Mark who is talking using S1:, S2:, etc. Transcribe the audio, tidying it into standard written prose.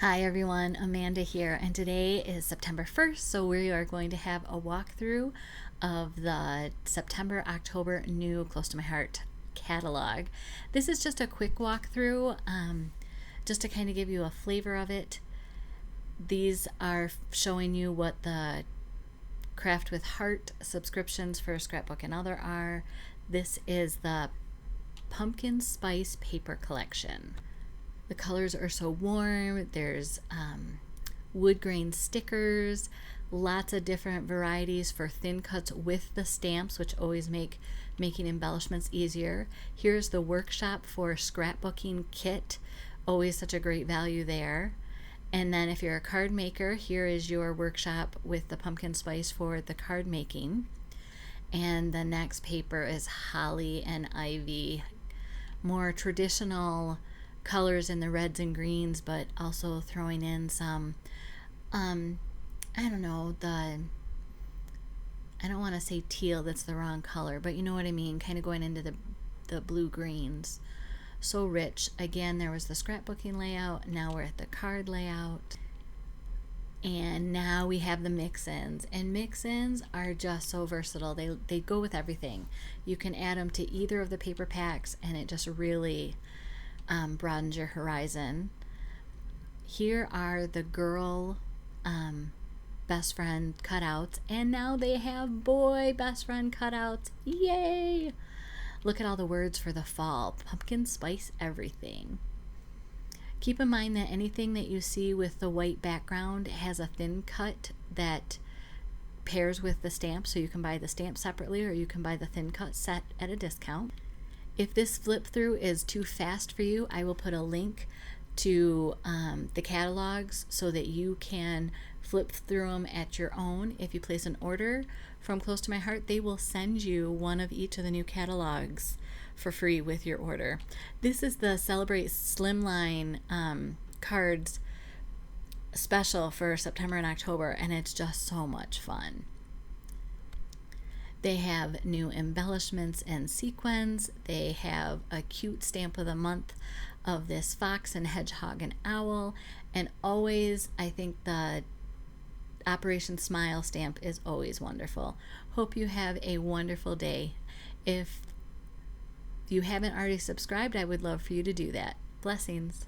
S1: Hi everyone, Amanda here, and today is September 1st, so we are going to have a walkthrough of the September-October new Close to My Heart catalog. This is just a quick walkthrough, just to kind of give you a flavor of it. These are showing you what the Craft with Heart subscriptions for Scrapbook and Other are. This is the Pumpkin Spice Paper Collection. The colors are so warm. There's wood grain stickers, lots of different varieties for thin cuts with the stamps, which always making embellishments easier. Here's the workshop for scrapbooking kit, always such a great value there. And then if you're a card maker, here is your workshop with the pumpkin spice for the card making. And the next paper is Holly and Ivy, more traditional colors in the reds and greens, but also throwing in some I don't know, I don't want to say teal, that's the wrong color, but you know what I mean, kind of going into the blue greens. So rich. Again, there was the scrapbooking layout, now we're at the card layout, and now we have the mix-ins, and mix-ins are just so versatile. They go with everything. You can add them to either of the paper packs and it just really broadens your horizon. Here are the girl best friend cutouts, and now they have boy best friend cutouts. Yay! Look at all the words for the fall. Pumpkin spice everything. Keep in mind that anything that you see with the white background has a thin cut that pairs with the stamp, so you can buy the stamp separately or you can buy the thin cut set at a discount. If this flip through is too fast for you, I will put a link to the catalogs so that you can flip through them at your own. If you place an order from Close to My Heart, they will send you one of each of the new catalogs for free with your order. This is the Celebrate Slimline cards special for September and October, and it's just so much fun. They have new embellishments and sequins. They have a cute stamp of the month of this fox and hedgehog and owl. And always, I think the Operation Smile stamp is always wonderful. Hope you have a wonderful day. If you haven't already subscribed, I would love for you to do that. Blessings.